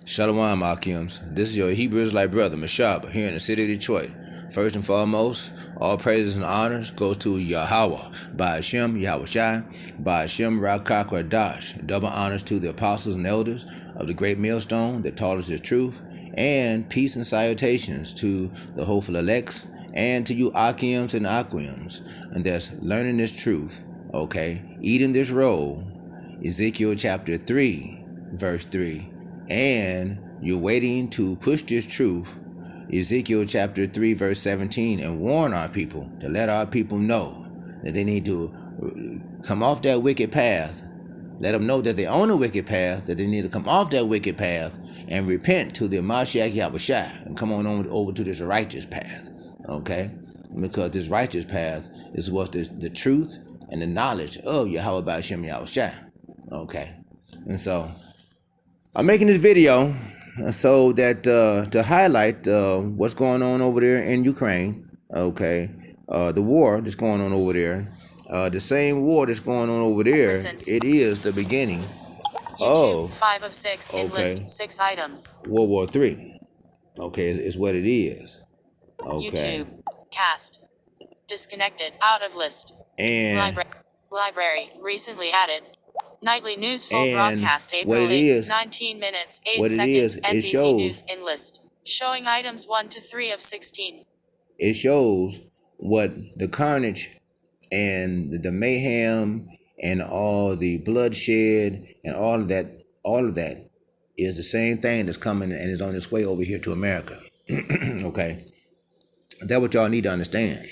Shalom, Akims. This is your Hebrew Israelite brother, Mashaba, here in the city of Detroit. First and foremost, all praises and honors goes to Yahweh, by Hashem, Yahushai, by Hashem, Rakak Radash. Double honors to the apostles and elders of the great millstone that taught us the truth, and peace and salutations to the hopeful elects, and to you Akims and Aquims, and that's learning this truth, okay, eating this roll, Ezekiel chapter 3, verse 3. And you're waiting to push this truth, Ezekiel chapter 3, verse 17, and warn our people, to let our people know that they need to come off that wicked path. Let them know that they're on a wicked path, that they need to come off that wicked path and repent to the Mashiach Yahushua and come on over to this righteous path, okay? Because this righteous path is what the truth and the knowledge of Yahweh by Hashem Yahushua, okay? And so I'm making this video so that to highlight what's going on over there in Ukraine, okay? The war that's going on over there, the same war that's going on over there, it is the beginning of 5 of 6 in list 6 items. World War III, okay, is what it is, okay? YouTube, cast, disconnected, out of list, And library, recently added. Nightly news full and broadcast what April it 8, is, 19 minutes, 8 what it seconds, is, it NBC shows, News in list. Showing items 1 to 3 of 16. it shows what the carnage and the mayhem and all the bloodshed and all of that is the same thing that's coming and is on its way over here to America. Okay? That's what y'all need to understand.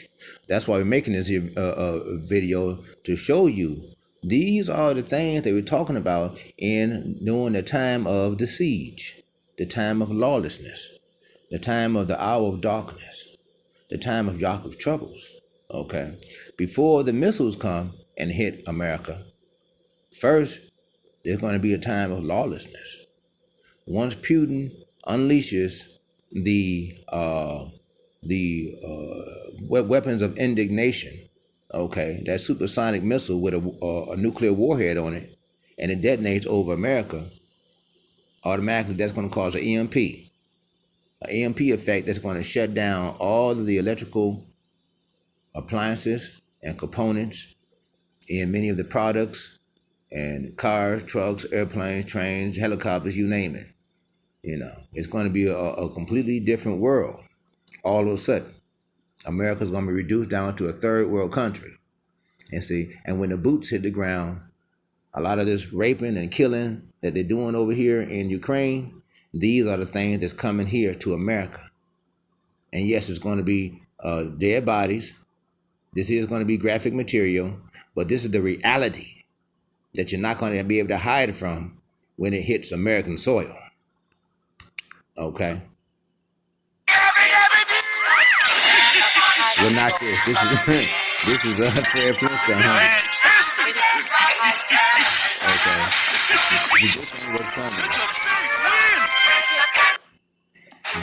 That's why we're making this video, to show you these are the things that we're talking about during the time of the siege, the time of lawlessness, the time of the hour of darkness, the time of Jacob's troubles, okay? Before the missiles come and hit America, first, there's going to be a time of lawlessness. Once Putin unleashes the weapons of indignation, okay, that supersonic missile with a nuclear warhead on it, and it detonates over America, automatically that's going to cause an EMP effect that's going to shut down all of the electrical appliances and components in many of the products and cars, trucks, airplanes, trains, helicopters, you name it. You know, it's going to be a completely different world. All of a sudden, America's going to be reduced down to a third world country. And see, and when the boots hit the ground, a lot of this raping and killing that they're doing over here in Ukraine, these are the things that's coming here to America. And yes, it's going to be dead bodies. This is going to be graphic material, but this is the reality that you're not going to be able to hide from when it hits American soil. Okay? Well, not this. This is this is Fred Flintstone, huh? Okay. This ain't what's coming.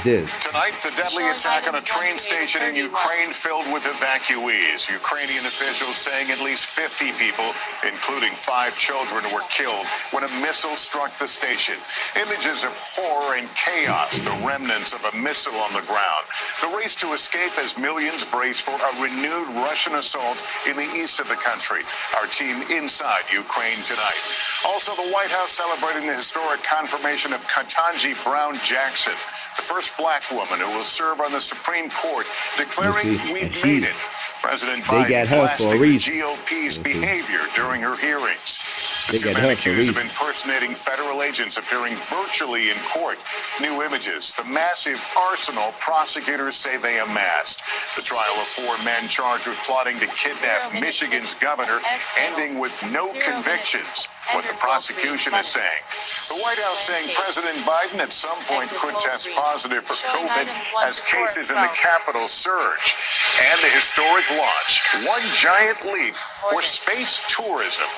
Tonight, the deadly attack on a train station in Ukraine filled with evacuees. Ukrainian officials saying at least 50 people, including 5 children, were killed when a missile struck the station. Images of horror and chaos, the remnants of a missile on the ground. The race to escape as millions brace for a renewed Russian assault in the east of the country. Our team inside Ukraine tonight. Also, the White House celebrating the historic confirmation of Ketanji Brown Jackson, the first black woman who will serve on the Supreme Court, declaring we've made it. President Biden blasting the GOP's behavior during her hearings. The 2 men accused of impersonating federal agents appearing virtually in court. New images, the massive arsenal prosecutors say they amassed. The trial of 4 men charged with plotting to kidnap Michigan's governor, ending with no convictions. What the prosecution is saying. The White House saying President Biden at some point could test positive for COVID as cases in the Capitol surge. And the historic launch, one giant leap for space tourism.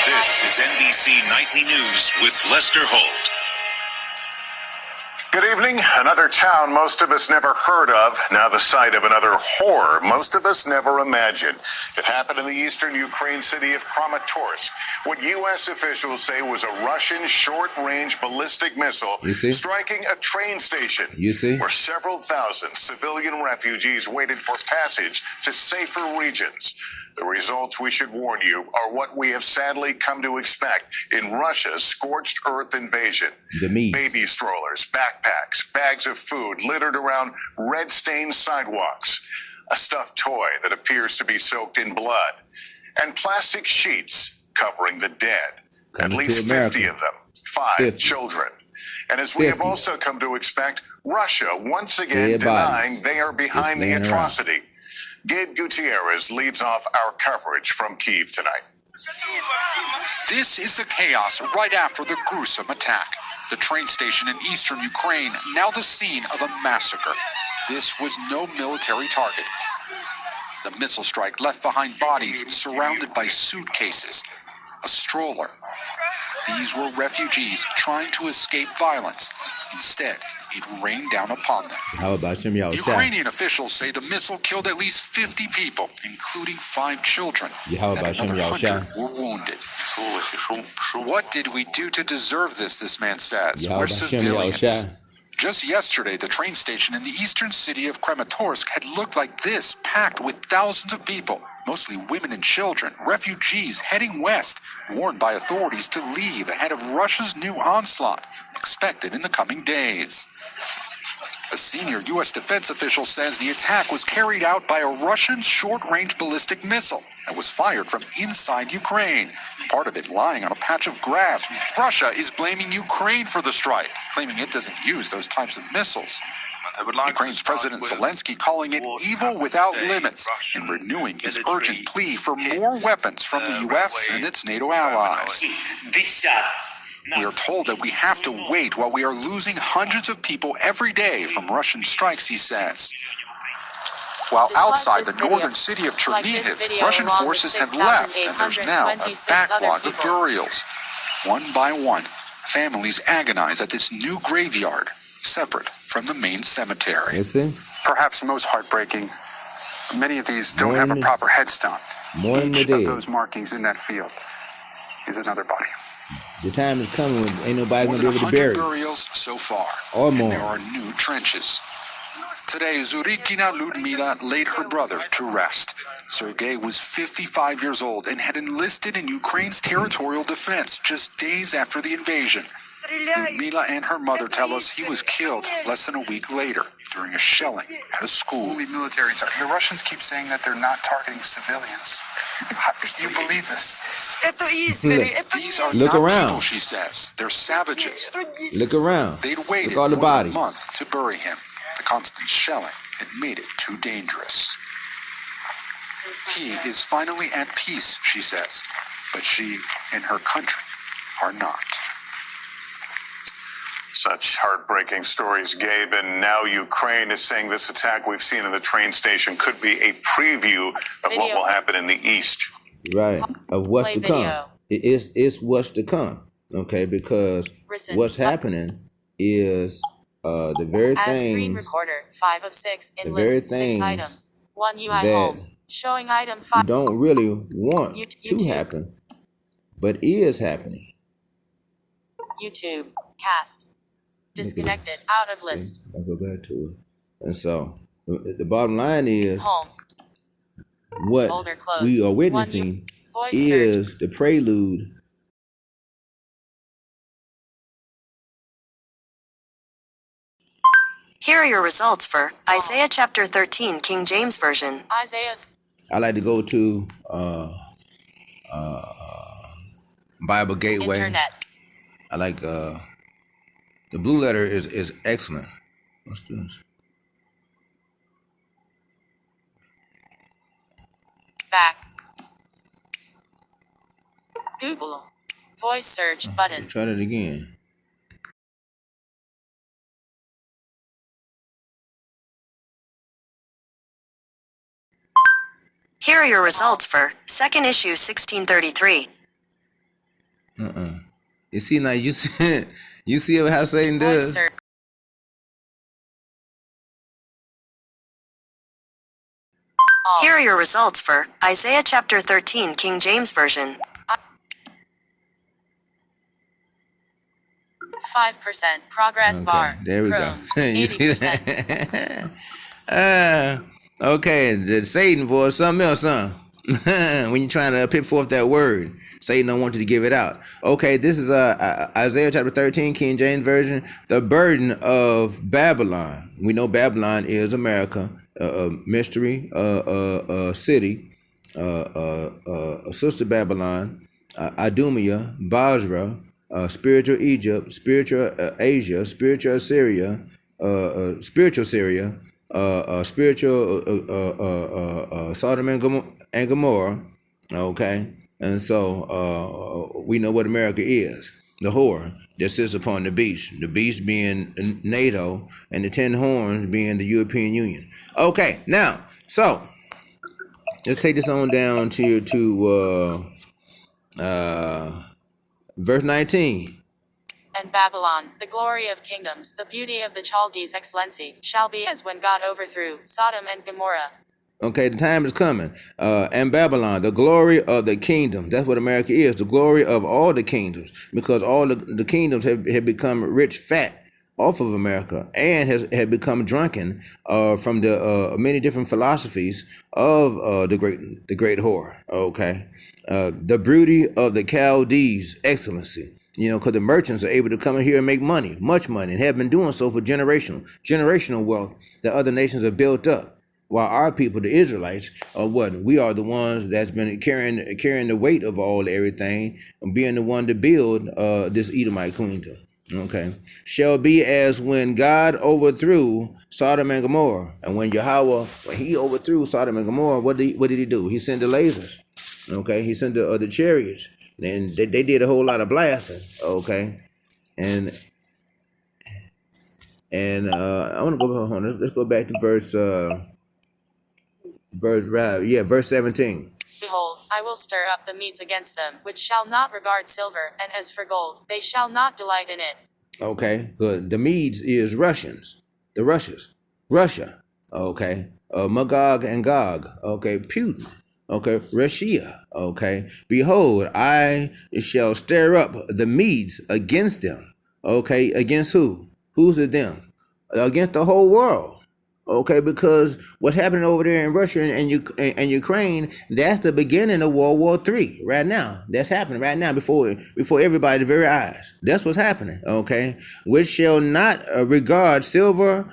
This is NBC Nightly News with Lester Holt. Good evening. Another town most of us never heard of, now the site of another horror most of us never imagined. It happened in the eastern Ukraine city of Kramatorsk, what U.S. officials say was a Russian short-range ballistic missile striking a train station where several thousand civilian refugees waited for passage to safer regions. The results, we should warn you, are what we have sadly come to expect in Russia's scorched earth invasion. Baby strollers, backpacks, bags of food littered around red-stained sidewalks, a stuffed toy that appears to be soaked in blood, and plastic sheets covering the dead. At least 50 of them, 5 children. And as we have also come to expect, Russia once again denying they are behind the atrocity. Gabe Gutierrez leads off our coverage from Kyiv tonight. This is the chaos right after the gruesome attack. The train station in eastern Ukraine, now the scene of a massacre. This was no military target. The missile strike left behind bodies surrounded by suitcases, a stroller. These were refugees trying to escape violence. Instead, it rained down upon them. Ukrainian officials say the missile killed at least 50 people, including 5 children, and another 100 were wounded. What did we do to deserve this, man says. We're civilians. Just yesterday, the train station in the eastern city of Kramatorsk had looked like this, packed with thousands of people, mostly women and children, refugees heading west, warned by authorities to leave ahead of Russia's new onslaught, expected in the coming days. A senior U.S. defense official says the attack was carried out by a Russian short-range ballistic missile that was fired from inside Ukraine, part of it lying on a patch of grass. Russia is blaming Ukraine for the strike, claiming it doesn't use those types of missiles. Ukraine's President Zelensky calling it evil without limits and renewing his urgent plea for more weapons from the U.S. and its NATO allies. We are told that we have to wait while we are losing hundreds of people every day from Russian strikes, he says. While outside the northern city of Chernihiv, Russian forces have left, and there's now a backlog of burials. One by one, families agonize at this new graveyard, separate from the main cemetery. Perhaps most heartbreaking, many of these don't have a proper headstone. Each of those markings in that field is another body. The time is coming when ain't nobody gonna be able to bury burials so far, or more. And there are new trenches. Today, Zurikina Ludmila laid her brother to rest. Sergei was 55 years old and had enlisted in Ukraine's territorial defense just days after the invasion. Ludmila and her mother tell us he was killed less than a week later during a shelling at a school. Military the Russians keep saying that they're not targeting civilians. Do you believe this? These are Look not around. people, she says. They're savages. Look around. They'd waited all the more than bodies. a month to bury him. The constant shelling had made it too dangerous. He is finally at peace, she says, but she and her country are not. Such heartbreaking stories, Gabe, and now Ukraine is saying this attack we've seen in the train station could be a preview of what will happen in the east. Right, of what's to come. It's what's to come, okay, because what's happening is the very Screen things, recorder 5 of 6 in the very list 6 things items. 1 UI that home showing item you 5. don't really want to YouTube. happen, but is happening. YouTube cast disconnected out of list. See, I'll go back to it. And so the bottom line is Home what folder closed. we are 1 witnessing voice is the prelude Here are your results for Isaiah chapter 13, King James Version. Isaiah I like to go to Bible Gateway. Internet. I like the blue letter is excellent. What's this? Back. Google voice search button. Try that again. Here are your results for second issue 1633. You see now you see how Satan Voice does. search. all. Here are your results for Isaiah chapter 13, King James Version. 5% progress bar. There we Chrome, go. You see 80%. that? Okay, the Satan voice something else, huh? When you're trying to put forth that word, Satan don't want you to give it out. Okay, this is Isaiah chapter 13, King James Version. The burden of Babylon. We know Babylon is America, a mystery, city, sister Babylon, Idumea, Basra, spiritual Egypt, spiritual Asia, spiritual Assyria, spiritual Syria, spiritual Sodom and Gomorrah. Okay, and so we know what America is: the whore that sits upon the beast. The beast being NATO, and the 10 horns being the European Union. Okay, now so let's take this on down to verse 19. And Babylon, the glory of kingdoms, the beauty of the Chaldees' excellency, shall be as when God overthrew Sodom and Gomorrah. Okay, the time is coming. And Babylon, the glory of the kingdom. That's what America is, the glory of all the kingdoms, because all the kingdoms have become rich, fat off of America, and have become drunken from the many different philosophies of the great whore. Okay, the beauty of the Chaldees' excellency. Because the merchants are able to come in here and make money, much money, and have been doing so for generational wealth that other nations have built up. While our people, the Israelites, are what? We are the ones that's been carrying the weight of everything, and being the one to build this Edomite kingdom. Okay, shall be as when God overthrew Sodom and Gomorrah, and when he overthrew Sodom and Gomorrah, what did he do? He sent the lasers. Okay, he sent the chariots, and they did a whole lot of blasting. Okay, and I want to go on. Let's go back to verse 17. Behold, I will stir up the Medes against them, which shall not regard silver, and as for gold, they shall not delight in it. Okay, good. The Medes is Russians, the Russia. Okay, Magog and Gog. Okay, Putin. Okay, Russia. Okay, behold, I shall stir up the Medes against them. Okay, against who? Who's the them? Against the whole world. Okay, because what's happening over there in Russia and Ukraine, that's the beginning of World War III right now. That's happening right now before everybody's very eyes. That's what's happening, okay? Which shall not regard silver,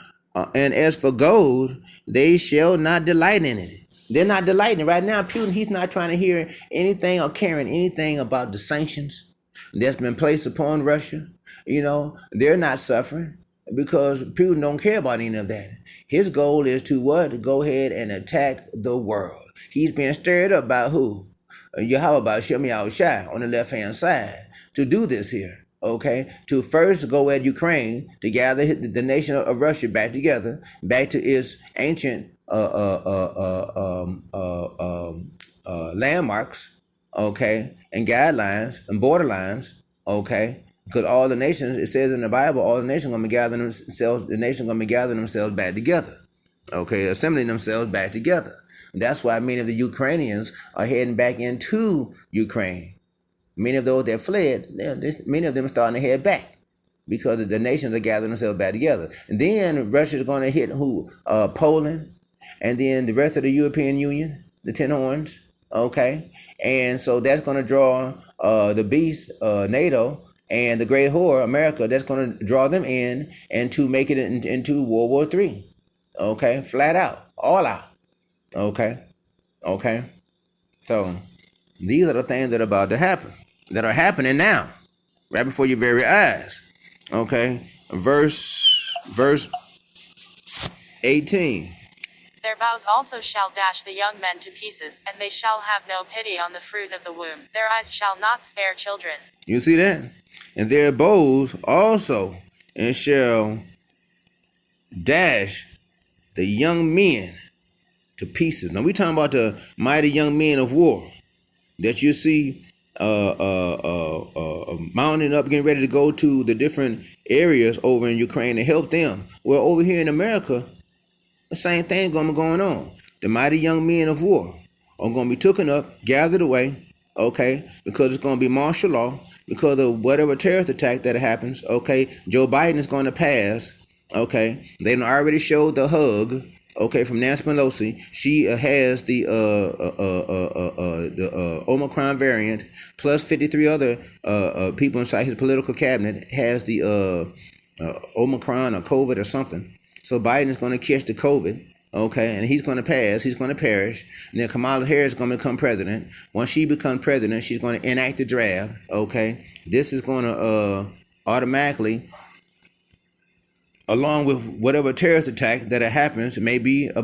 and as for gold, they shall not delight in it. They're not delighting right now. Putin, he's not trying to hear anything or caring anything about the sanctions that's been placed upon Russia. They're not suffering because Putin don't care about any of that. His goal is to what? To go ahead and attack the world. He's being stirred up by who? Yahweh Ba'ashem Yahushua on the left-hand side to do this here. Okay? To first go at Ukraine to gather the nation of Russia back together, back to its ancient landmarks, okay, and guidelines and borderlines, okay. Because all the nations, it says in the Bible, all the nations are going to be gathering themselves. The nations are going to be gathering themselves back together, okay, assembling themselves back together. That's why many of the Ukrainians are heading back into Ukraine. Many of those that fled, many of them are starting to head back because the nations are gathering themselves back together. And then Russia is going to hit who? Poland, and then the rest of the European Union, the 10 horns, okay. And so that's going to draw the beast, NATO. And the great whore, America, that's going to draw them in and to make it into World War III. Okay? Flat out. All out. Okay? So, these are the things that are about to happen. That are happening now. Right before your very eyes. Okay? Verse 18. Their bows also shall dash the young men to pieces, and they shall have no pity on the fruit of the womb. Their eyes shall not spare children. You see that? And their bows also, and shall dash the young men to pieces. Now we talking about the mighty young men of war that you see mounting up, getting ready to go to the different areas over in Ukraine to help them. Well, over here in America, the same thing going on. The mighty young men of war are going to be taken up, gathered away, okay, because it's going to be martial law, because of whatever terrorist attack that happens, okay. Joe Biden is going to pass, okay. They already showed the hug, okay, from Nancy Pelosi. She has the Omicron variant, plus 53 other people inside his political cabinet has the Omicron or COVID or something. So Biden is going to catch the COVID, okay, and he's going to pass, he's going to perish. And then Kamala Harris is going to become president. Once she becomes president, she's going to enact the draft, okay. This is going to automatically, along with whatever terrorist attack that happens, it may be a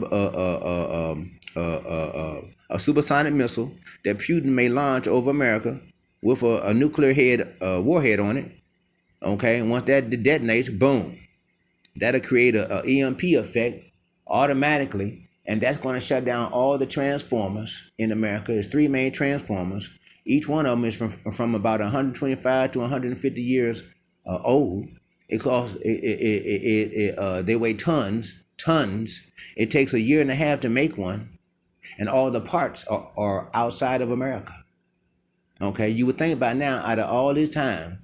supersonic missile that Putin may launch over America with a nuclear warhead on it, okay. And once that detonates, boom, that'll create a EMP effect automatically, and that's going to shut down all the transformers in America. There's 3 main transformers. Each one of them is from about 125 to 150 years old. It costs they weigh tons. It takes a year and a half to make one, and all the parts are outside of America. Okay, you would think by now, out of all this time,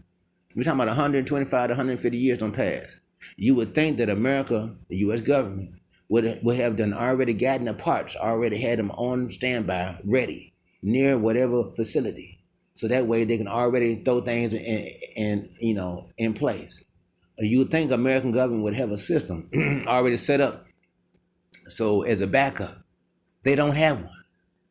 we're talking about 125 to 150 years don't pass. You would think that America, the U.S. government, would have done already gotten the parts, already had them on standby, ready, near whatever facility, so that way they can already throw things in place. You would think American government would have a system already set up. So as a backup, they don't have one.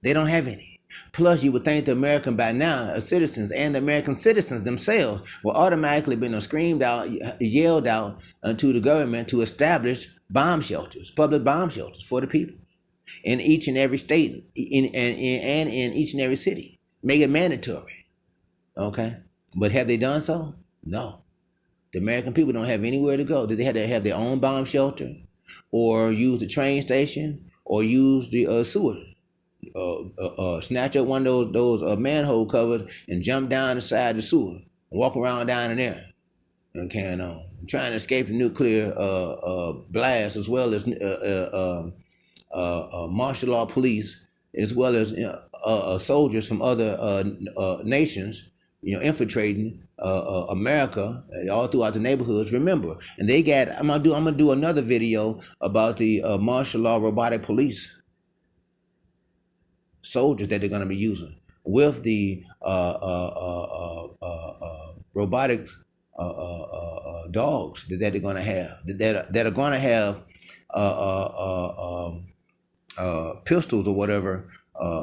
They don't have any. Plus, you would think the American by now, citizens and the American citizens themselves will automatically be screamed out, yelled out to the government to establish bomb shelters, public bomb shelters for the people in each and every state and in each and every city. Make it mandatory. Okay? But have they done so? No. The American people don't have anywhere to go. They had to have their own bomb shelter, or use the train station, or use the sewer. Snatch up one of those manhole covers and jump down the side of the sewer and walk around down in there and carrying on. Trying to escape the nuclear blast, as well as martial law police, as well as soldiers from other nations, infiltrating America all throughout the neighborhoods. Remember, and they got. I'm gonna do another video about the martial law robotic police soldiers that they're gonna be using with the robotics dogs that they're gonna have that are gonna have pistols or whatever.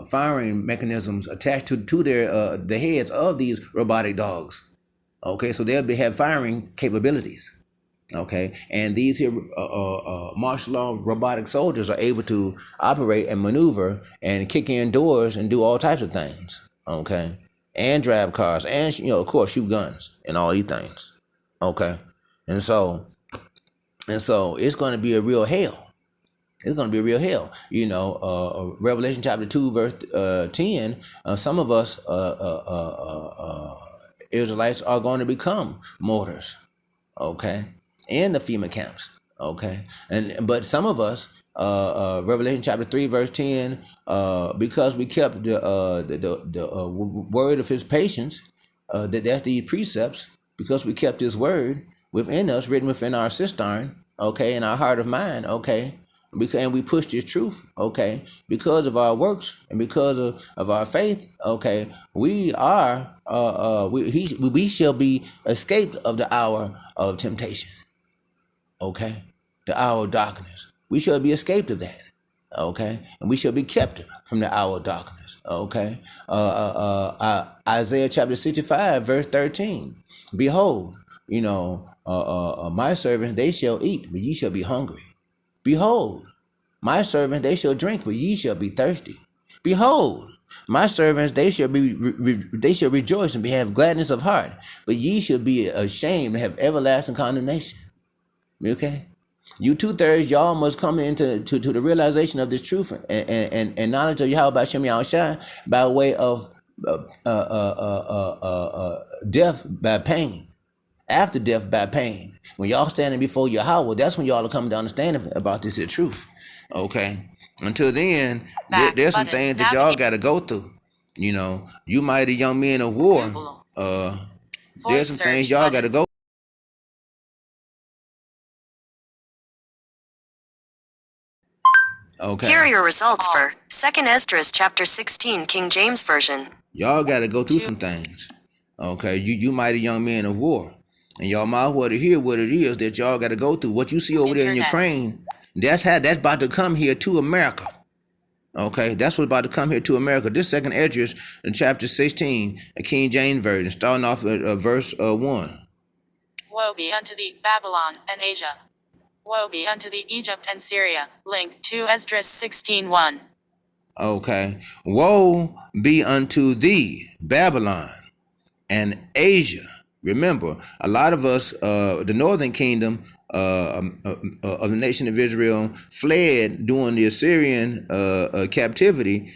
Firing mechanisms attached to their the heads of these robotic dogs. Okay, so they'll have firing capabilities. Okay, and these here martial law robotic soldiers are able to operate and maneuver and kick in doors and do all types of things. Okay, and drive cars and of course shoot guns and all these things. Okay, and so it's going to be a real hell. It's going to be a real hell. Revelation chapter 2, verse 10, some of us Israelites are going to become martyrs, okay, in the FEMA camps, okay. But some of us, Revelation chapter 3, verse 10, because we kept the word of his patience, that's the precepts, because we kept his word within us, written within our cistern, okay, in our heart of mind, okay, and we pushed his truth, okay, because of our works and because of our faith, okay, we are we shall be escaped of the hour of temptation, okay, the hour of darkness. We shall be escaped of that, okay, and we shall be kept from the hour of darkness, okay. Isaiah chapter 65, verse 13. Behold, my servants, they shall eat, but ye shall be hungry. Behold, my servants, they shall drink, but ye shall be thirsty. Behold, my servants, they shall rejoice and have gladness of heart, but ye shall be ashamed and have everlasting condemnation. Okay? You 2/3, y'all must come into the realization of this truth and knowledge of Yahweh Hashem Yahushua by way of death by pain. After death by pain. When y'all standing before Yahweh, that's when y'all are coming to understand about this truth. Okay? Until then, Back there's some button. things that y'all Navigate. got to go through. You know, you mighty young men of war. Google. There's Voice some things search y'all button. got to go. Okay. Here are your results for 2nd Esdras chapter 16 King James Version. Y'all got to go through some things. Okay, you mighty young men of war, and y'all might well to hear what it is that y'all got to go through. What you see over there in Internet. Ukraine, that's about to come here to America. Okay, that's what's about to come here to America. This 2nd Esdras in chapter 16, a King James Version, starting off at verse 1. Woe be unto thee, Babylon, and Asia. Woe be unto thee, Egypt and Syria. Link to Esdras 16:1. Okay, woe be unto thee, Babylon, and Asia. Remember, a lot of us, the northern kingdom of the nation of Israel, fled during the Assyrian captivity,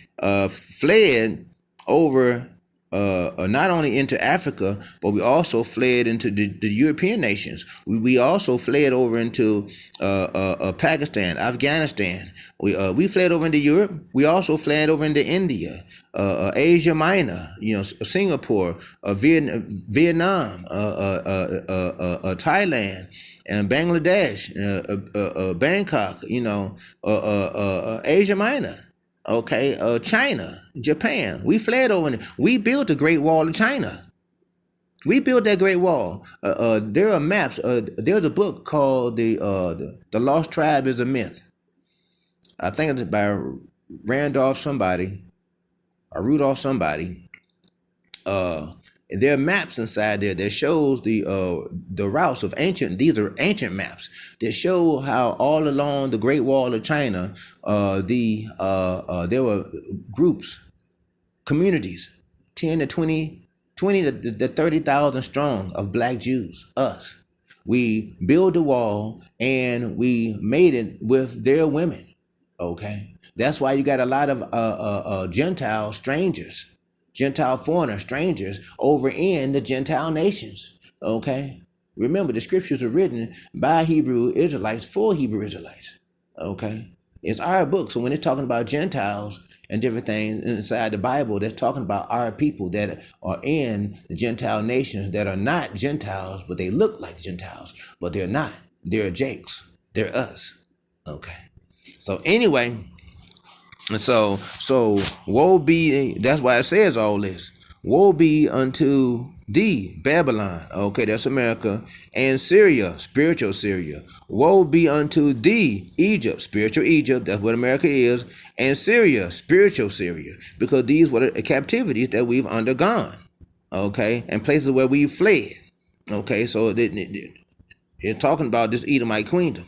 fled over not only into Africa, but we also fled into the European nations. We also fled over into Pakistan, Afghanistan. We fled over into Europe. We also fled over into India, Asia Minor, Singapore, Vietnam, Thailand, and Bangladesh, Bangkok, Asia Minor. Okay, China, Japan. We fled over. We built the Great Wall of China. We built that Great Wall. There are maps. There's a book called the Lost Tribe is a Myth. I think it's by Randolph somebody, or Rudolph somebody. There are maps inside there that shows the routes of ancient. These are ancient maps that show how all along the Great Wall of China, there were groups, communities, 10 to 20 to 30,000 strong of black Jews. Us, we built the wall and we made it with their women. Okay, that's why you got a lot of Gentile strangers. Gentile foreigners, strangers over in the Gentile nations. Okay? Remember, the scriptures are written by Hebrew Israelites for Hebrew Israelites. Okay? It's our book. So when it's talking about Gentiles and different things inside the Bible, that's talking about our people that are in the Gentile nations that are not Gentiles, but they look like Gentiles, but they're not. They're Jakes. They're us. Okay? So anyway, so woe be, that's why it says all this. Woe be unto thee, Babylon. Okay, that's America. And Syria, spiritual Syria. Woe be unto thee, Egypt, spiritual Egypt. That's what America is. And Syria, spiritual Syria. Because these were the captivities that we've undergone. Okay, and places where we've fled. Okay, so it's talking about this Edomite kingdom.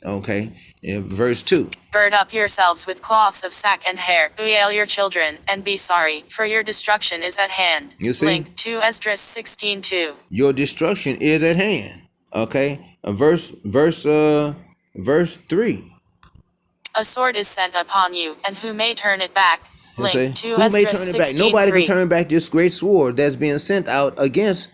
Okay, in verse 2. Gird up yourselves with cloths of sack and hair, bewail your children, and be sorry, for your destruction is at hand. You see? Link to Esdras 16:2. Your destruction is at hand. Okay, verse 3. A sword is sent upon you, and who may turn it back? You see? Link to Who may Esdras turn it back? Nobody can 16:3. turn back this great sword that's being sent out against,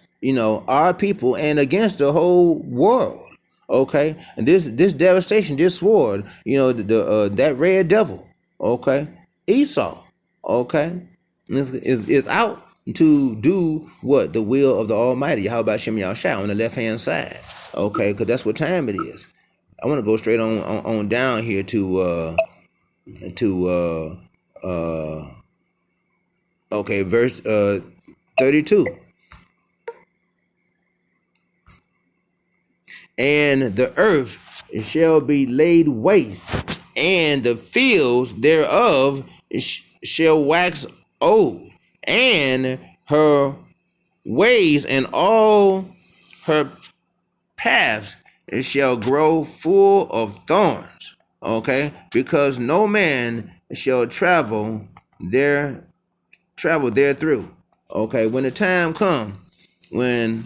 our people and against the whole world. Okay, and this devastation, this sword, that red devil, okay, Esau, okay, is out to do what? The will of the Almighty, Yahweh Shem Yahushua, on the left hand side, okay, because that's what time it is. I want to go straight on down here to okay, verse 32. And the earth shall be laid waste, and the fields thereof shall wax old, and her ways and all her paths shall grow full of thorns. Okay, because no man shall travel there through. Okay, when the time comes when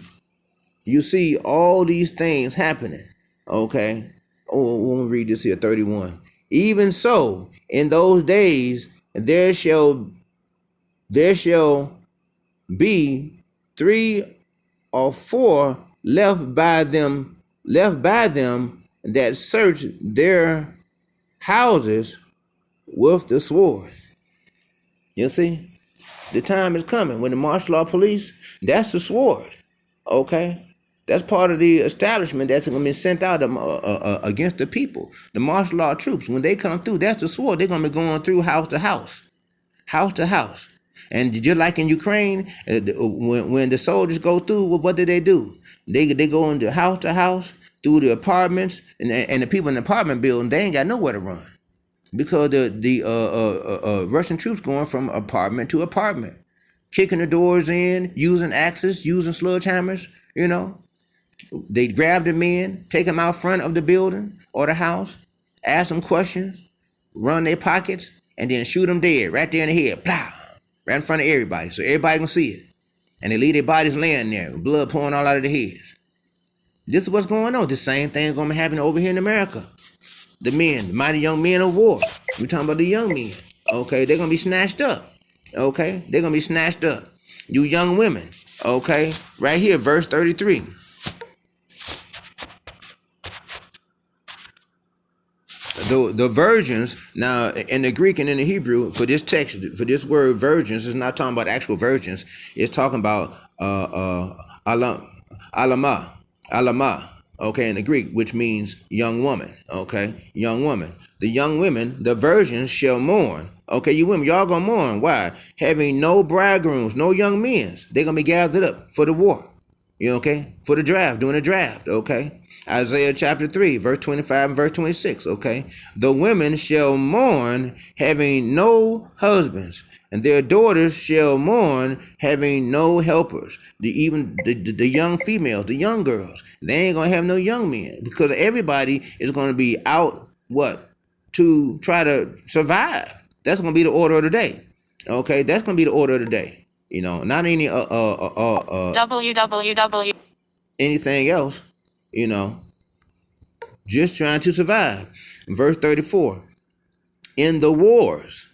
you see all these things happening, okay? Oh, we'll read this here, 31. Even so, in those days, there shall be 3 or 4 left by them that search their houses with the sword. You see, the time is coming when the martial law police, that's the sword. Okay? That's part of the establishment that's going to be sent out against the people. The martial law troops, when they come through, that's the sword. They're going to be going through house to house house. And just like in Ukraine, when the soldiers go through, what do? They go into house to house, through the apartments, and the people in the apartment building, they ain't got nowhere to run. Because the Russian troops going from apartment to apartment, kicking the doors in, using axes, using sledgehammers, They grab the men, take them out front of the building or the house, ask them questions, run their pockets, and then shoot them dead right there in the head, plow, right in front of everybody, so everybody can see it. And they leave their bodies laying there, with blood pouring all out of their heads. This is what's going on. The same thing is going to be happening over here in America. The men, the mighty young men of war. We're talking about the young men. Okay, they're going to be snatched up. Okay, they're going to be snatched up. You young women. Okay, right here, verse 33. The virgins, now in the Greek and in the Hebrew, for this text, for this word virgins, it's not talking about actual virgins. It's talking about alama, okay, in the Greek, which means young woman, okay, young woman. The young women, the virgins shall mourn. Okay, you women, y'all gonna mourn. Why? Having no bridegrooms, no young men. They're gonna be gathered up for the war. Okay? For the draft, doing a draft, okay? Isaiah chapter 3, verse 25 and verse 26, okay? The women shall mourn, having no husbands, and their daughters shall mourn, having no helpers. Even the young females, the young girls, they ain't gonna have no young men, because everybody is gonna be out, to try to survive. That's gonna be the order of the day, okay? That's gonna be the order of the day. Not any www. anything else, just trying to survive. Verse 34, in the wars,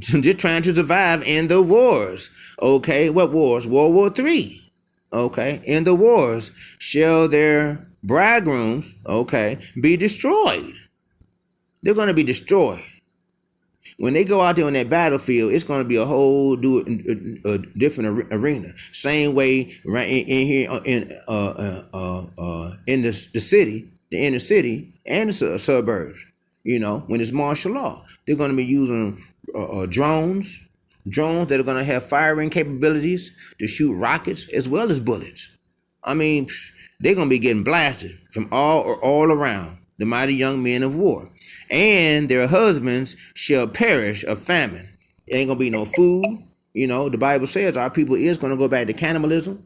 just trying to survive in the wars. Okay, what wars? World War III. Okay, in the wars shall their bridegrooms, okay, be destroyed. They're going to be destroyed. When they go out there on that battlefield, it's going to be a whole different arena. Same way right in here in the city, the inner city, and the suburbs. When it's martial law, they're going to be using drones that are going to have firing capabilities to shoot rockets as well as bullets. I mean, they're going to be getting blasted from all around, the mighty young men of war. And their husbands shall perish of famine. It ain't gonna be no food. The Bible says our people is gonna go back to cannibalism.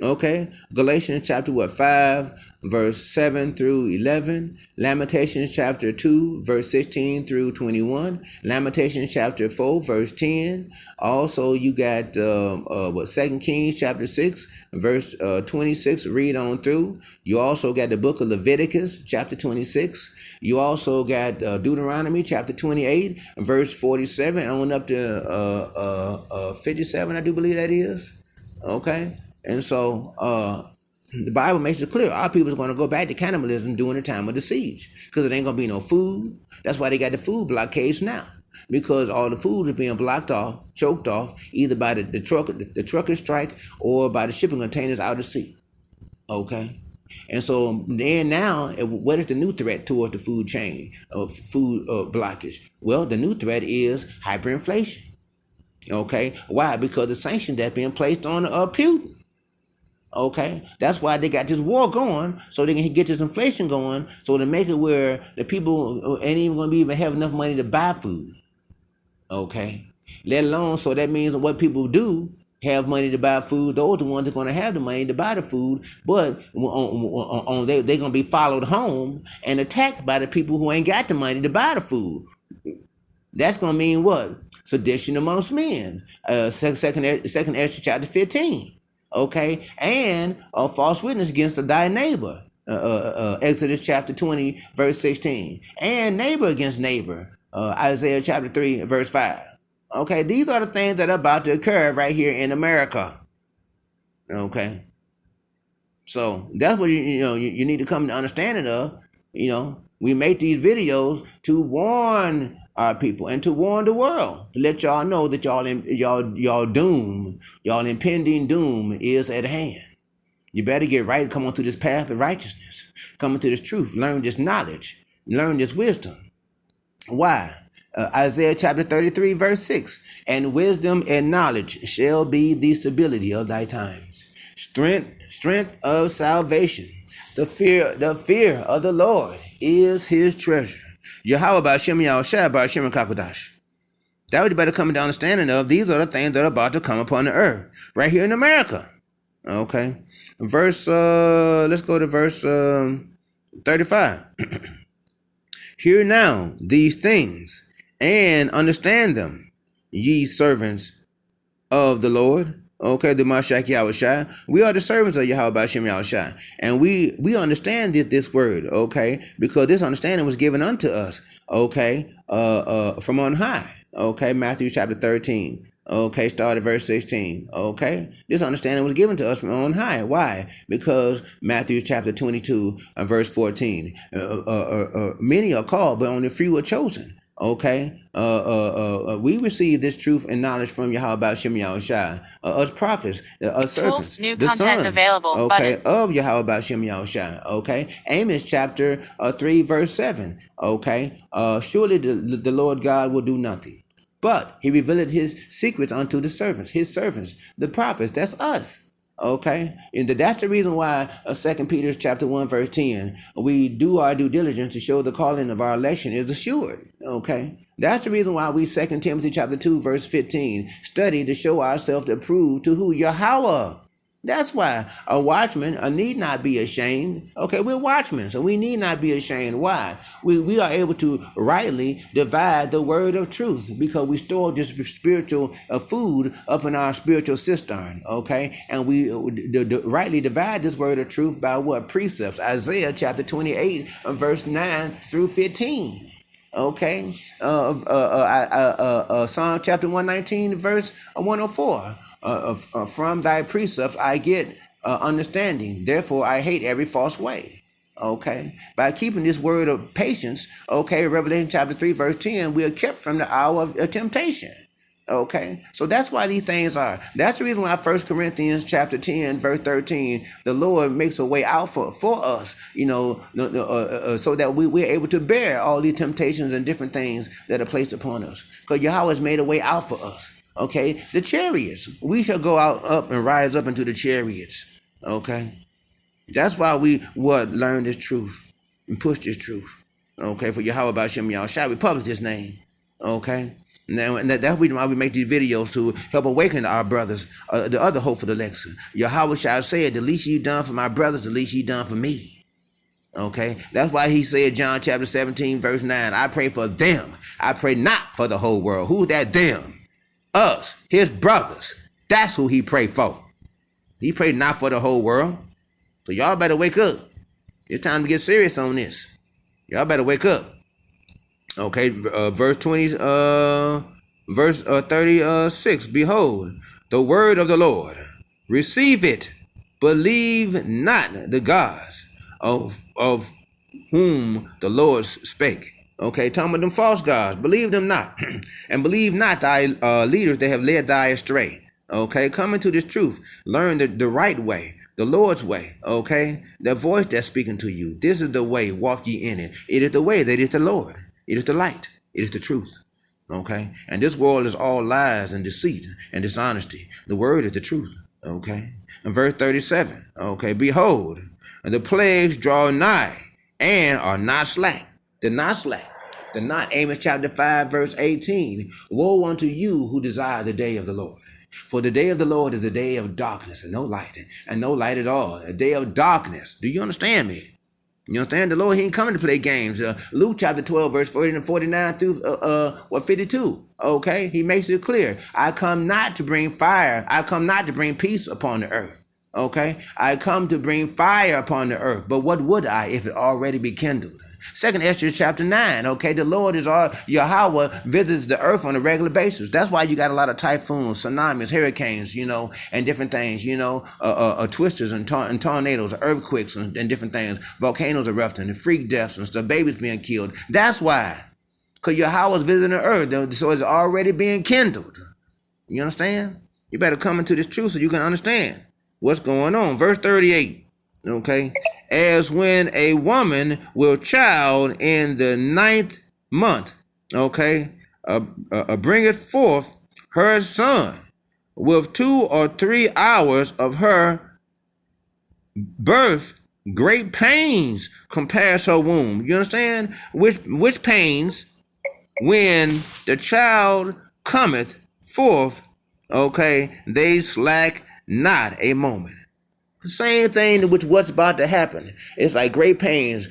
Okay, Galatians chapter 5, verse 7 through 11. Lamentations chapter 2, verse 16 through 21. Lamentations chapter 4, verse 10. Also, you got 2 Kings chapter 6, verse 26. Read on through. You also got the book of Leviticus chapter 26. You also got Deuteronomy chapter 28, verse 47, on up to 57, I do believe that is. Okay? And so the Bible makes it clear our people is going to go back to cannibalism during the time of the siege, because it ain't going to be no food. That's why they got the food blockades now, because all the food is being choked off, either by the trucker strike or by the shipping containers out of sea. Okay? And so then now, what is the new threat towards the food chain of food blockage? Well, the new threat is hyperinflation. Okay? Why? Because the sanction that's being placed on Putin. Okay? That's why they got this war going, so they can get this inflation going, so to make it where the people ain't even going to even have enough money to buy food. Okay? Let alone, so that means what people do have money to buy food, those are the ones that are going to have the money to buy the food, but they're going to be followed home and attacked by the people who ain't got the money to buy the food. That's going to mean what? Sedition amongst men. Second Ezra chapter 15. Okay? And a false witness against thy neighbor. Exodus chapter 20, verse 16. And neighbor against neighbor. Isaiah chapter 3, verse 5. Okay, these are the things that are about to occur right here in America. Okay, so that's what you need to come to understanding of. We make these videos to warn our people, and to warn the world, to let y'all know that y'all doom, y'all impending doom is at hand. You better get right and come onto this path of righteousness. Come into this truth. Learn this knowledge. Learn this wisdom. Why? Isaiah chapter 33, verse 6. And wisdom and knowledge shall be the stability of thy times. Strength of salvation. The fear of the Lord is his treasure. Yahweh Ba'ashem Yahushua Ba'ashem Kakodash. That would better come into understanding of. These are the things that are about to come upon the earth. Right here in America. Okay. Let's go to verse 35. Hear now these things and understand them, ye servants of the Lord. Okay, the Mashiach Yahushua. We are the servants of Yahweh Ba'ashem Yahushua. And we understand this word, okay, because this understanding was given unto us, okay, from on high. Okay, Matthew chapter 13. Okay, start at verse 16. Okay, this understanding was given to us from on high. Why? Because Matthew chapter 22 and verse 14. Many are called, but only few are chosen. Okay, we receive this truth and knowledge from Yahweh Ba'ashem Yahushua, us prophets, us servants, new the content sons, available, okay, button. of Yahweh Ba'ashem Yahushua. Okay, Amos chapter 3 verse 7. Okay, surely the Lord God will do nothing, but he revealed his secrets unto the servants, his servants, the prophets. That's us. Okay, and that's the reason why 2 Peter chapter 1 verse 10, we do our due diligence to show the calling of our election is assured. Okay, that's the reason why we 2 Timothy chapter 2 verse 15 study to show ourselves approved to who? Yahweh. That's why a watchman need not be ashamed. Okay, we're watchmen, so we need not be ashamed. Why? We are able to rightly divide the word of truth because we store this spiritual food up in our spiritual cistern. Okay, and we rightly divide this word of truth by what? Precepts. Isaiah chapter 28 verse 9 through 15. Okay, Psalm chapter 119 verse 104. From thy precepts I get understanding. Therefore I hate every false way. Okay, by keeping this word of patience. Okay, Revelation chapter 3 verse 10, we are kept from the hour of temptation. Okay, so that's why these things are. That's the reason why 1 Corinthians chapter 10 verse 13, the Lord makes a way out for us, so that we're able to bear all these temptations and different things that are placed upon us, because Yahweh has made a way out for us. Okay, the chariots, we shall go up and rise up into the chariots. Okay, that's why we learn this truth and push this truth. Okay, for Yahweh Ba'ashem Yahushua, we publish this name. Okay. Now, and that's the reason why we make these videos, to help awaken our brothers, the other hope for the election. Yahweh shall say, the least ye done for my brothers, the least ye done for me. Okay, that's why he said, John chapter 17 verse 9, I pray for them, I pray not for the whole world. Who's that them? Us, his brothers. That's who he prayed for. He prayed not for the whole world. So y'all better wake up. It's time to get serious on this. Y'all better wake up. Okay, verse 20, verse 36. Behold, the word of the Lord. Receive it. Believe not the gods of whom the Lord spake. Okay, talking about them false gods. Believe them not. And believe not thy leaders that have led thy astray. Okay, come into this truth. Learn the right way. The Lord's way, okay? The voice that's speaking to you. This is the way, walk ye in it. It is the way, that is the Lord. It is the light. It is the truth. Okay? And this world is all lies and deceit and dishonesty. The word is the truth. Okay? And verse 37. Okay? Behold, the plagues draw nigh and are not slack. They're not slack. They're not. Amos chapter 5 verse 18. Woe unto you who desire the day of the Lord. For the day of the Lord is a day of darkness and no light at all. A day of darkness. Do you understand me? You understand? The Lord, he ain't coming to play games. Luke chapter 12, verse 40 and 49 through 52. Okay? He makes it clear. I come not to bring fire. I come not to bring peace upon the earth. Okay? I come to bring fire upon the earth. But what would I if it already be kindled? 2nd Esther chapter 9. Okay? The Lord is Yahweh visits the earth on a regular basis. That's why you got a lot of typhoons, tsunamis, hurricanes, and different things, twisters and tornadoes, earthquakes and different things, volcanoes erupting, and freak deaths and stuff, babies being killed. That's why. because Yahweh is visiting the earth, so it's already being kindled. You understand? You better come into this truth so you can understand what's going on. Verse 38, okay? As when a woman with child in the 9th month, okay, bringeth forth her son with 2 or 3 hours of her birth, great pains compares her womb. You understand? Which pains? When the child cometh forth, okay, they slack not a moment. The same thing which what's about to happen. It's like great pains,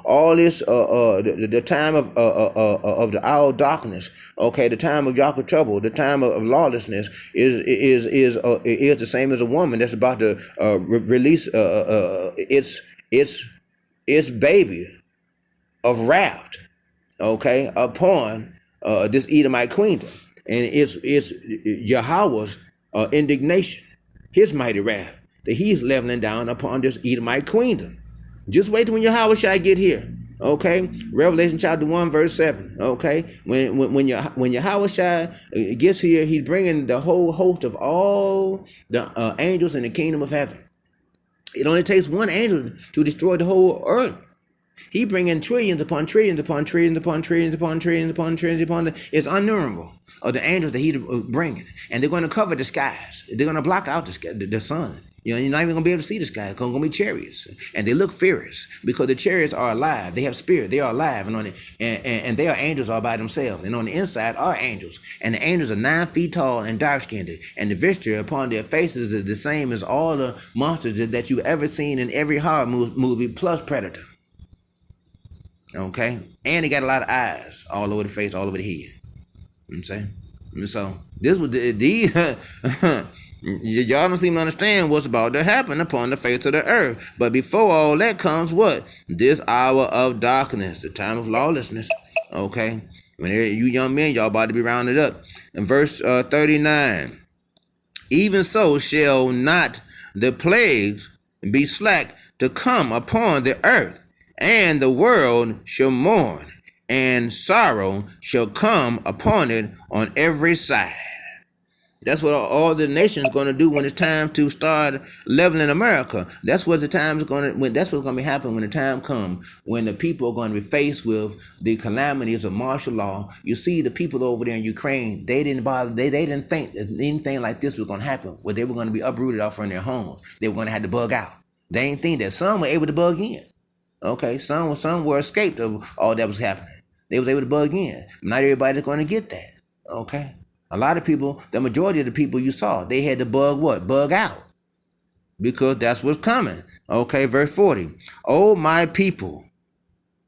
all this the time of the hour of darkness, okay, the time of Yaakov trouble, the time of lawlessness is the same as a woman that's about to release its baby of wrath, okay, upon this Edomite queendom, and it's Yahweh's indignation, his mighty wrath that he's leveling down upon this Edomite queendom. Just wait till when Yahweh shall get here. Okay, Revelation chapter 1 verse 7. Okay, when Yahweh shall gets here, he's bringing the whole host of all the angels in the kingdom of heaven. It only takes one angel to destroy the whole earth. He bringing trillions upon trillions upon trillions upon trillions upon trillions upon trillions upon it's unnumerable of the angels that he's bringing, and they're going to cover the skies. They're going to block out the sun. You're not even going to be able to see the sky. It's going to be chariots, and they look furious because the chariots are alive. They have spirit. They are alive, and they are angels all by themselves. And on the inside are angels, and the angels are 9 feet tall and dark skinned, and the vesture upon their faces is the same as all the monsters that you've ever seen in every horror movie plus Predator. Okay, and they got a lot of eyes all over the face, all over the head. You know what I'm saying? And so this was these. Y'all don't seem to understand what's about to happen upon the face of the earth. But before all that comes what? This hour of darkness, the time of lawlessness. Okay, when you young men, y'all about to be rounded up. In verse 39, even so shall not the plagues be slack to come upon the earth, and the world shall mourn, and sorrow shall come upon it on every side. That's what all the nations going to do when it's time to start leveling America. That's what the time is going to. That's what's going to be happening when the time comes, when the people are going to be faced with the calamities of martial law. You see, the people over there in Ukraine, they didn't bother. They didn't think that anything like this was going to happen, where they were going to be uprooted off from their homes. They were going to have to bug out. They didn't think that some were able to bug in. Okay, some were escaped of all that was happening. They was able to bug in. Not everybody's going to get that. Okay. A lot of people, the majority of the people you saw, they had to bug what? Bug out. Because that's what's coming. Okay, verse 40. Oh, my people,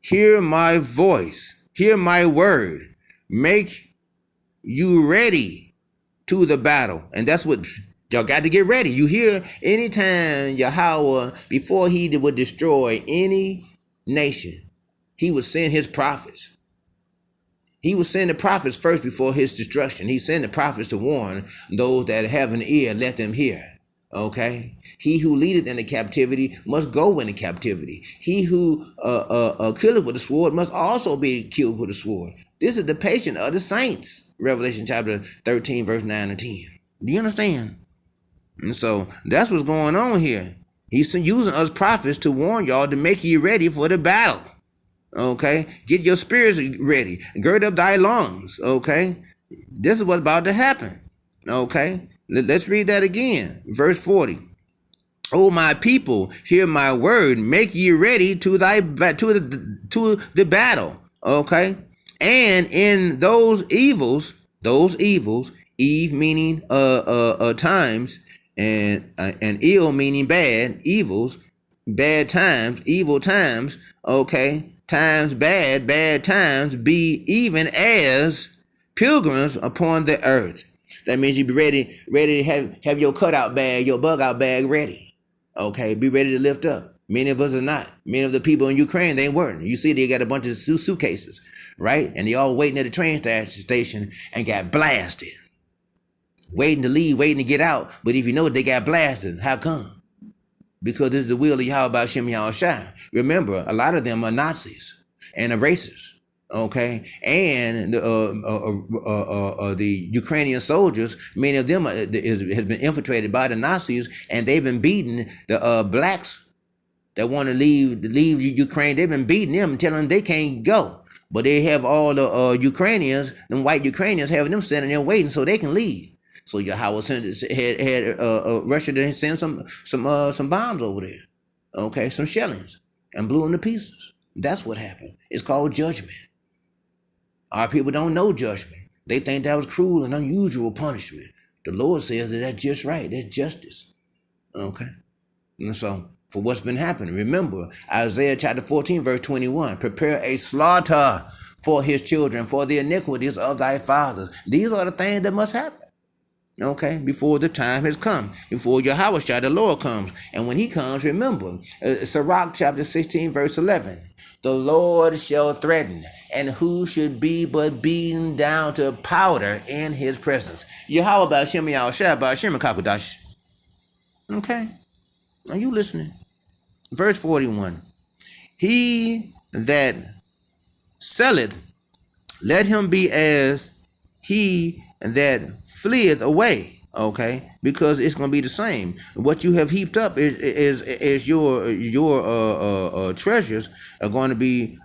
hear my voice, hear my word. Make you ready to the battle. And that's what y'all got to get ready. You hear, anytime Yahweh, before he would destroy any nation, he would send his prophets. He would send the prophets first before his destruction. He sent the prophets to warn those that have an ear, let them hear. Okay? He who leadeth into captivity must go into captivity. He who killeth with the sword must also be killed with the sword. This is the patience of the saints. Revelation chapter 13, verse 9 and 10. Do you understand? And so that's what's going on here. He's using us prophets to warn y'all to make you ready for the battle. Okay, get your spirits ready. Gird up thy lungs. Okay, this is what's about to happen. Okay, let's read that again. Verse 40. O my people, hear my word. Make ye ready to the battle. Okay, and in those evils, Eve meaning times, and ill meaning bad, evils, bad times, evil times. Okay. Times bad times, be even as pilgrims upon the earth. That means you be ready to have your cutout bag, your bug out bag ready. Okay, be ready to lift up. Many of us are not. Many of the people in Ukraine, they weren't. You see, they got a bunch of suitcases, right? And they all waiting at the train station and got blasted. Waiting to leave, waiting to get out. But if you know they got blasted, how come? Because this is the will of Yahweh Shem Yahweh Shai. Remember, a lot of them are Nazis and are racists. Okay, and the Ukrainian soldiers, many of them has been infiltrated by the Nazis, and they've been beating the blacks that want to leave Ukraine. They've been beating them, and telling them they can't go, but they have all the Ukrainians, them white Ukrainians, having them standing there waiting so they can leave. So Yahweh had Russia to send some bombs over there, okay, some shellings, and blew them to pieces. That's what happened. It's called judgment. Our people don't know judgment. They think that was cruel and unusual punishment. The Lord says that that's just right. That's justice. Okay? And so, for what's been happening, remember, Isaiah chapter 14, verse 21, prepare a slaughter for his children, for the iniquities of thy fathers. These are the things that must happen. Okay, before the time has come, before Yahweh the Lord comes. And when he comes, remember, Sirach chapter 16, verse 11. The Lord shall threaten, and who should be but beaten down to powder in his presence. Yahweh Ba'ashem Yahushua Ba'ashem Kakudash. Okay, are you listening? Verse 41. He that selleth, let him be as he that fleeth away. Okay, because it's going to be the same. What you have heaped up is your treasures are going to be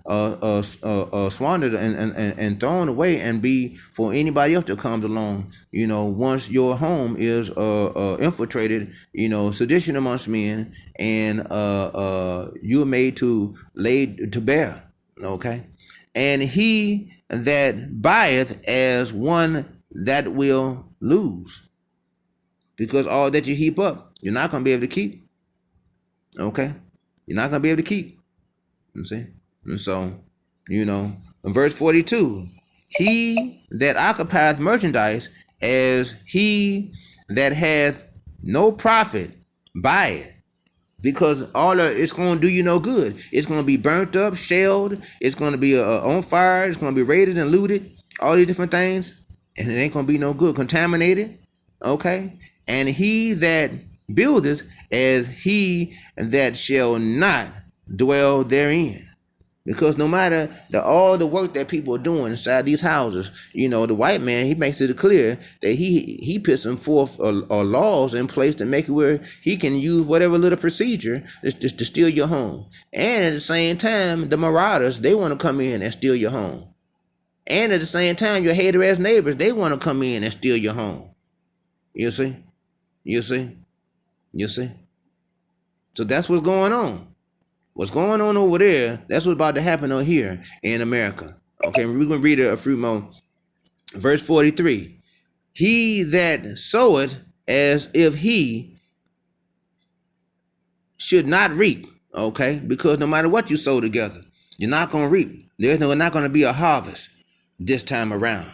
squandered and thrown away, and be for anybody else that comes along. You know, once your home is infiltrated, you know, sedition amongst men, and you are made to lay to bear. Okay, and he that buyeth as one that will lose. Because all that you heap up, you're not going to be able to keep. Okay? You're not going to be able to keep. You see? And so, you know, in verse 42, he that occupieth merchandise as he that hath no profit buyeth. Because all of it's going to do you no good. It's going to be burnt up, shelled. It's going to be on fire. It's going to be raided and looted. All these different things. And it ain't going to be no good. Contaminated. Okay? And he that buildeth as he that shall not dwell therein. Because no matter all the work that people are doing inside these houses, you know, the white man, he makes it clear that he puts them forth laws in place to make it where he can use whatever little procedure just to steal your home. And at the same time, the marauders, they want to come in and steal your home. And at the same time, your hater-ass neighbors, they want to come in and steal your home. You see? You see? You see? So that's what's going on. What's going on over there, that's what's about to happen on here in America. Okay, we're going to read a few more. Verse 43. He that soweth as if he should not reap. Okay, because no matter what you sow together, you're not going to reap. There's not going to be a harvest this time around.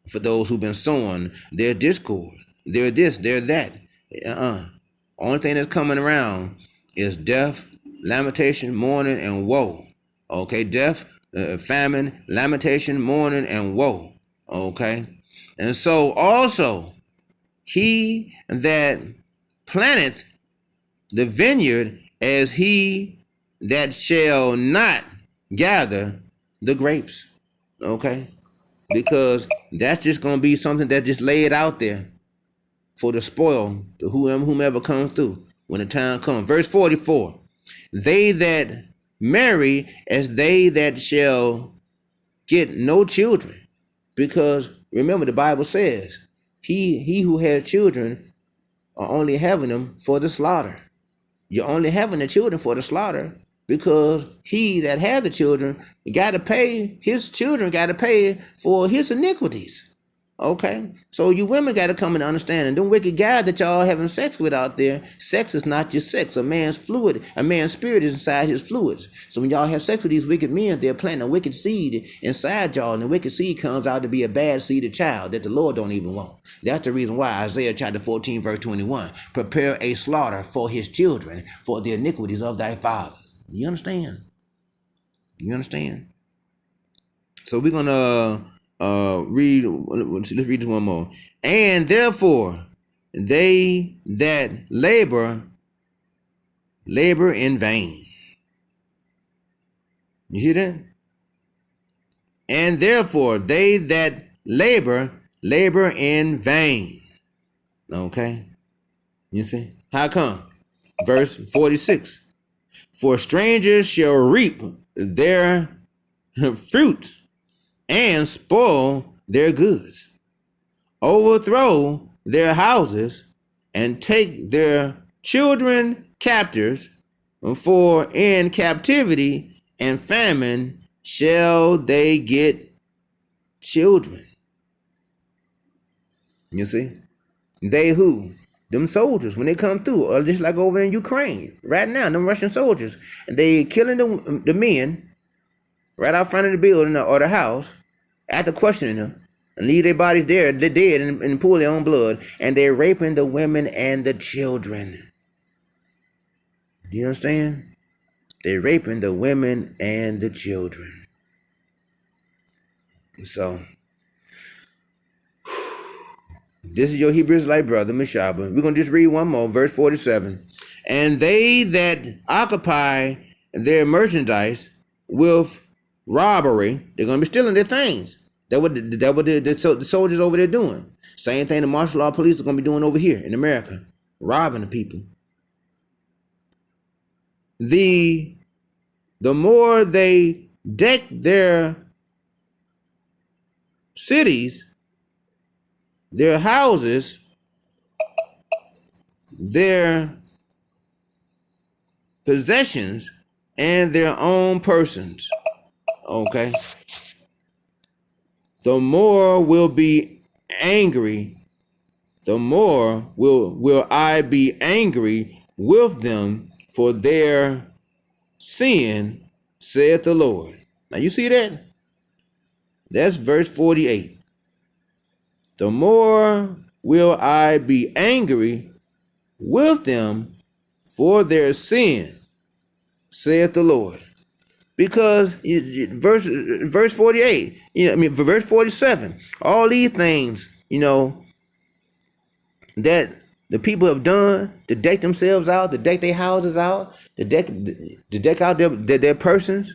For those who've been sowing their discord, they're this, they're that. Only thing that's coming around is death, lamentation, mourning, and woe. Okay, death, famine, lamentation, mourning, and woe. Okay, and so also he that planteth the vineyard as he that shall not gather the grapes. Okay, because that's just going to be something that just laid out there for the spoil to whomever comes through when the time comes. Verse 44, they that marry as they that shall get no children. Because remember, the Bible says, he who has children are only having them for the slaughter. You're only having the children for the slaughter because he that has the children got to pay, his children got to pay for his iniquities. Okay, so you women got to come and understand, and them wicked guys that y'all having sex with out there, sex is not just sex. A man's spirit is inside his fluids. So when y'all have sex with these wicked men, they're planting a wicked seed inside y'all, and the wicked seed comes out to be a bad seeded child that the Lord don't even want. That's the reason why Isaiah chapter 14, verse 21, prepare a slaughter for his children, for the iniquities of thy fathers. You understand? You understand? So we're gonna let's read this one more. And therefore they that labor in vain. You see that? And therefore they that labor in vain. Okay? You see? How come? Verse 46. For strangers shall reap their fruit and spoil their goods, overthrow their houses, and take their children captives, for in captivity and famine shall they get children. You see? They who? Them soldiers, when they come through, or just like over in Ukraine, right now, them Russian soldiers, and they killing the men right out front of the building or the house, after questioning them, and leave their bodies there, they're dead, and pool their own blood, and they're raping the women and the children. Do you understand? They're raping the women and the children. So, this is your Hebrew Israelite brother, Meshaba. We're going to just read one more, verse 47. And they that occupy their merchandise with robbery, they're going to be stealing their things. That's what the soldiers over there doing. Same thing the martial law police are going to be doing over here in America, robbing the people. The more they deck their cities, their houses, their possessions, and their own persons, okay, the more will be angry, the more will I be angry with them for their sin, saith the Lord. Now you see that? That's verse 48. The more will I be angry with them for their sin, saith the Lord. Because verse 48, verse 47, all these things, that the people have done to deck themselves out, to deck their houses out, to deck out their persons,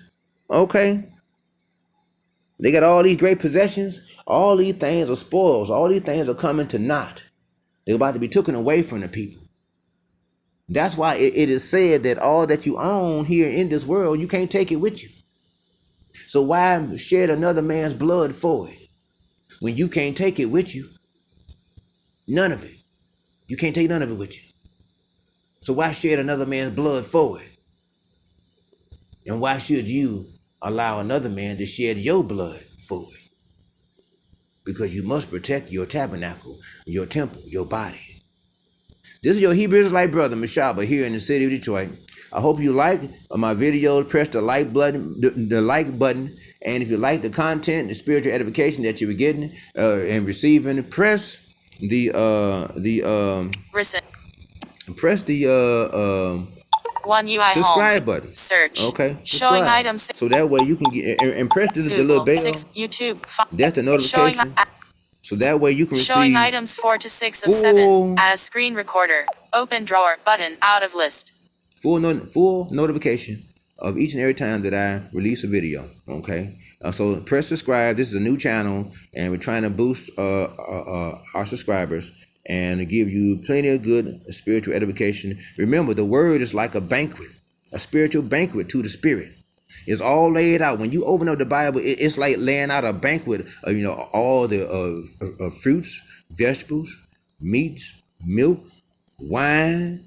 okay? They got all these great possessions. All these things are spoils. All these things are coming to naught. They're about to be taken away from the people. That's why it is said that all that you own here in this world, you can't take it with you. So why shed another man's blood for it when you can't take it with you? None of it. You can't take none of it with you. So why shed another man's blood for it? And why should you allow another man to shed your blood for it? Because you must protect your tabernacle, your temple, your body. This is your Hebrew Israelite brother, Meshaba, here in the city of Detroit. I hope you like my videos. Press the like button, and if you like the content, the spiritual edification that you were getting and receiving, press the One UI subscribe home. button. Search. Okay. Showing Subscribe. items. So that way you can get and press the little Google, bell. 6, YouTube. That's the notification. Showing, so that way you can receive showing items 4 to 6 of 7. As screen recorder. Open drawer button out of list. full notification of each and every time that I release a video. Okay. So press subscribe. This is a new channel, and we're trying to boost our subscribers and give you plenty of good spiritual edification. Remember, the word is like a banquet, a spiritual banquet to the spirit. It's all laid out. When you open up the Bible, it's like laying out a banquet of, all the fruits, vegetables, meats, milk, wine,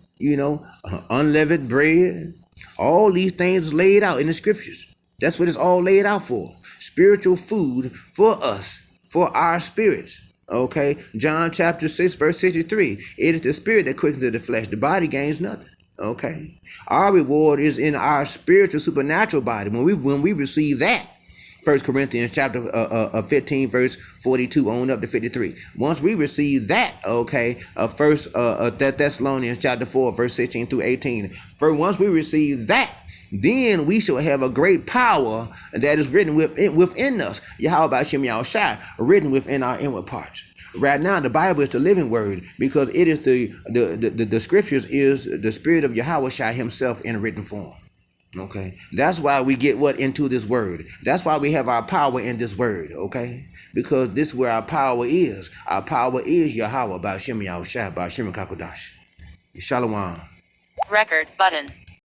unleavened bread. All these things laid out in the scriptures. That's what it's all laid out for. Spiritual food for us, for our spirits. Okay, John chapter 6, verse 63. It is the spirit that quickens the flesh. The body gains nothing. Okay, our reward is in our spiritual supernatural body. When we receive that, 1 Corinthians chapter 15, verse 42 on up to 53. Once we receive that, okay, First Thessalonians chapter 4, verse 16 through 18. Once we receive that, then we shall have a great power that is written within us. Yahweh Shem Yahushai, written within our inward parts. Right now, the Bible is the living word, because it is the scriptures is the spirit of Yahushai himself in written form. Okay, that's why we get what into this word. That's why we have our power in this word. Okay, because this is where our power is. Our power is Yahweh by Shem Yahushua by Shem Kakodash. Shalom. Record button.